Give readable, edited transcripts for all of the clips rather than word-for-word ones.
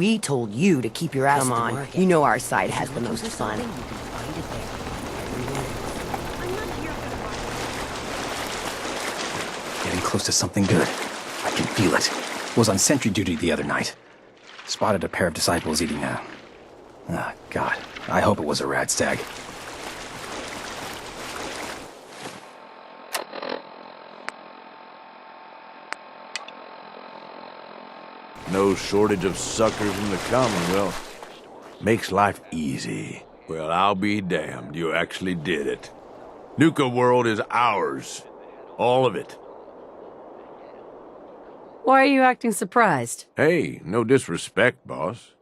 We told you to keep your ass Come to the on, market. you know our side has the most fun. Getting close to something good. I can feel it. Was on sentry duty the other night. Spotted a pair of disciples eating a... Ah, God. I hope it was a rat stag. No shortage of suckers in the Commonwealth. Makes life easy. Well, I'll be damned, you actually did it. Nuka World is ours. All of it. Why are you acting surprised? Hey, no disrespect, boss.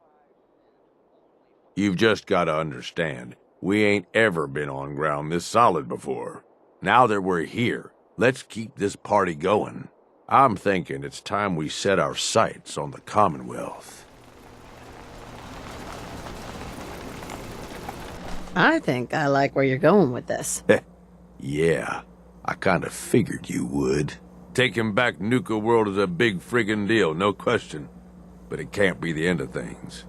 You've just gotta understand, we ain't ever been on ground this solid before. Now that we're here, let's keep this party going. I'm thinking it's time we set our sights on the Commonwealth. I think I like where you're going with this. Yeah, I kinda figured you would. Taking back Nuka World is a big friggin' deal, no question. But it can't be the end of things.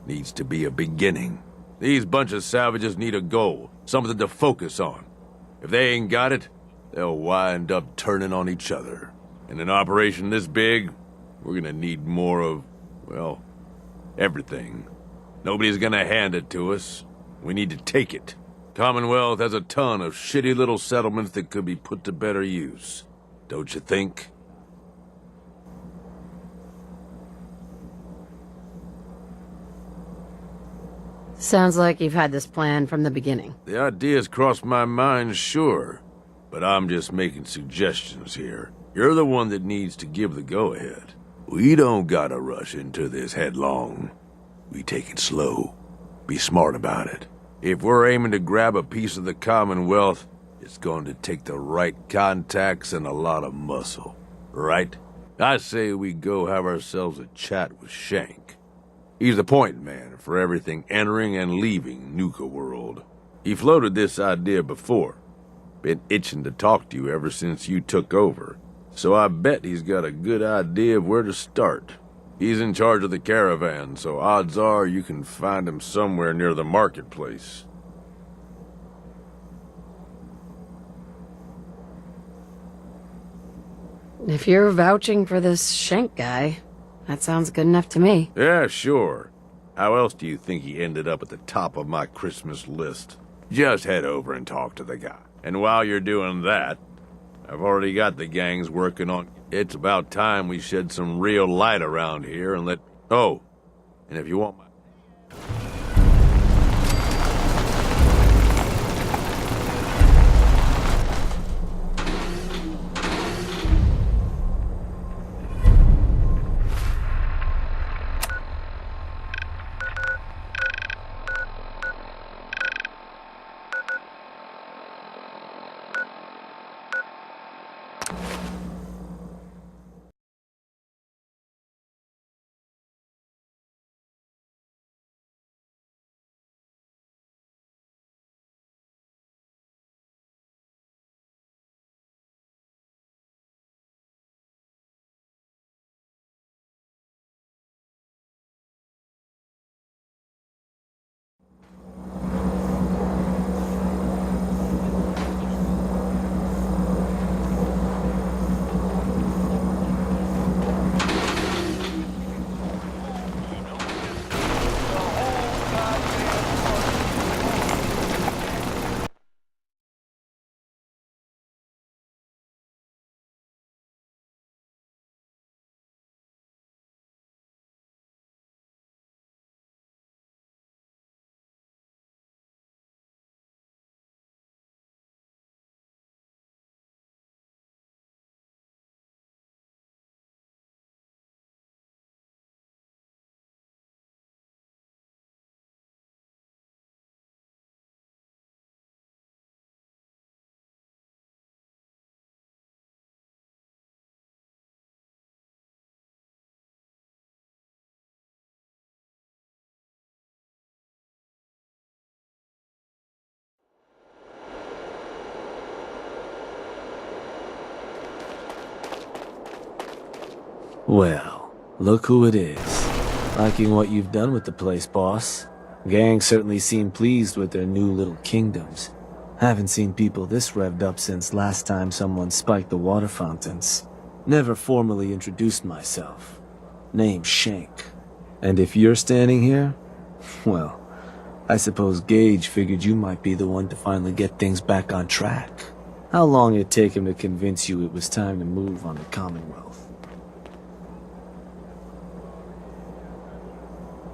Needs to be a beginning. These bunch of savages need a goal, something to focus on. If they ain't got it, they'll wind up turning on each other. In an operation this big, we're gonna need more of, well, everything. Nobody's gonna hand it to us. We need to take it. Commonwealth has a ton of shitty little settlements that could be put to better use. Don't you think? Sounds like you've had this plan from the beginning. The ideas crossed my mind, sure. But I'm just making suggestions here. You're the one that needs to give the go-ahead. We don't gotta rush into this headlong. We take it slow. Be smart about it. If we're aiming to grab a piece of the Commonwealth, it's going to take the right contacts and a lot of muscle. Right? I say we go have ourselves a chat with Shank. He's the point man for everything entering and leaving Nuka World. He floated this idea before. Been itching to talk to you ever since you took over. So I bet he's got a good idea of where to start. He's in charge of the caravan, so odds are you can find him somewhere near the marketplace. If you're vouching for this Shank guy, that sounds good enough to me. Yeah, sure. How else do you think he ended up at the top of my Christmas list? Just head over and talk to the guy. And while you're doing that, I've already got the gangs working on... It's about time we shed some real light around here and let... Oh, and if you want my... Well, look who it is. Liking what you've done with the place, boss. Gang certainly seem pleased with their new little kingdoms. Haven't seen people this revved up since last time someone spiked the water fountains. Never formally introduced myself. Name's Shank. And if you're standing here, well, I suppose Gage figured you might be the one to finally get things back on track. How long it take him to convince you it was time to move on the Commonwealth?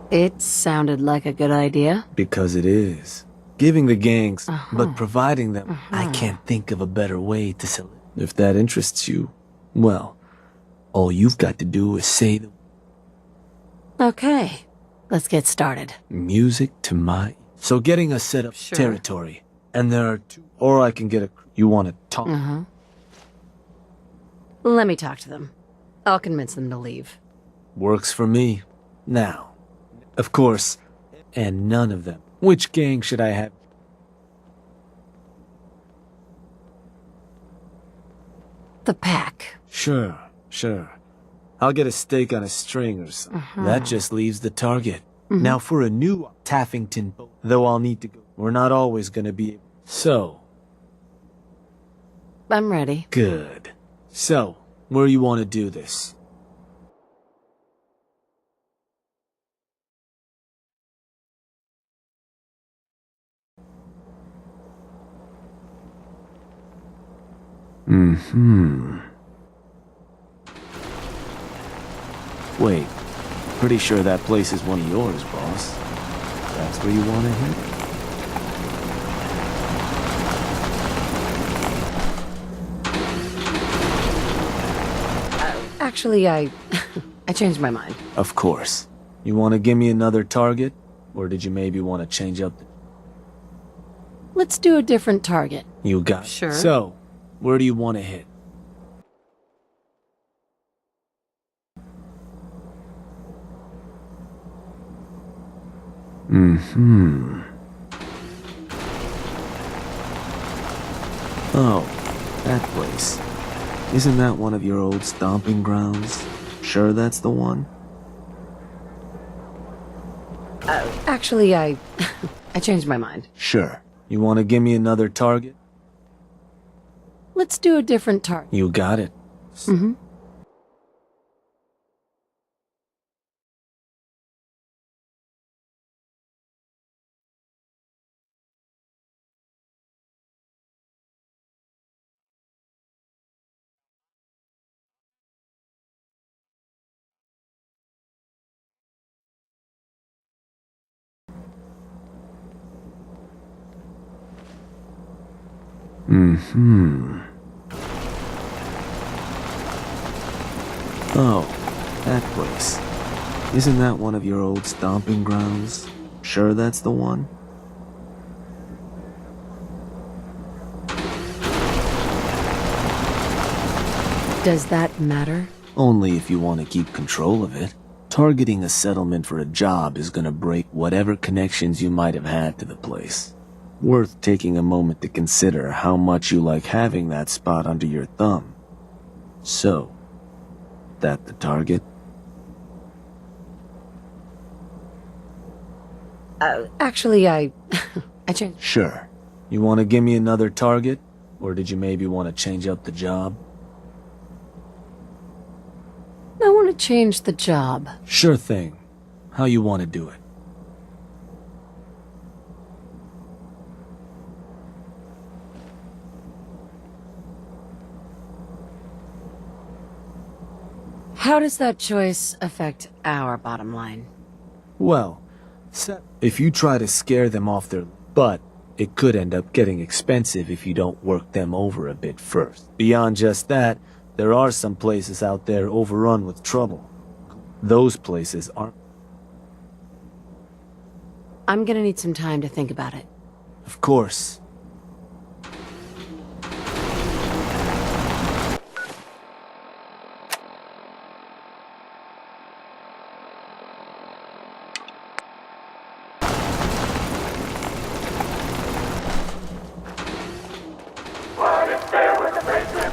It sounded like a good idea. Because it is. Giving the gangs, but providing them, I can't think of a better way to sell it. If that interests you, well, all you've got to do is say the Okay, let's get started. music to my... So getting us set up territory, and there are two... Or I can get a... You want to talk? Let me talk to them. I'll convince them to leave. Works for me. Now, of course, and none of them. Which gang should I have? The pack. Sure. I'll get a steak on a string or something. That just leaves the target. Now for a new Taffington, though I'll need to go. We're not always gonna be... So, I'm ready. good. So, where you want to do this? Wait, pretty sure that place is one of yours, boss. That's where you want to hit? Actually, I changed my mind. Of course. You want to give me another target? Or did you maybe want to change up the... Let's do a different target. You got it. Sure. So, where do you want to hit? Oh, that place. Isn't that one of your old stomping grounds? Sure that's the one? Actually, I changed my mind. Sure. You want to give me another target? Let's do a different target. You got it. Oh, that place. Isn't that one of your old stomping grounds? Sure that's the one? Does that matter? Only if you want to keep control of it. Targeting a settlement for a job is gonna break whatever connections you might have had to the place. Worth taking a moment to consider how much you like having that spot under your thumb. So, that the target? Actually, I changed. Sure. You want to give me another target? Or did you maybe want to change up the job? I want to change the job. Sure thing. How you want to do it? How does that choice affect our bottom line? Well, if you try to scare them off their... But it could end up getting expensive if you don't work them over a bit first. Beyond just that, there are some places out there overrun with trouble. Those places aren't... I'm gonna need some time to think about it. Of course. What if there was a place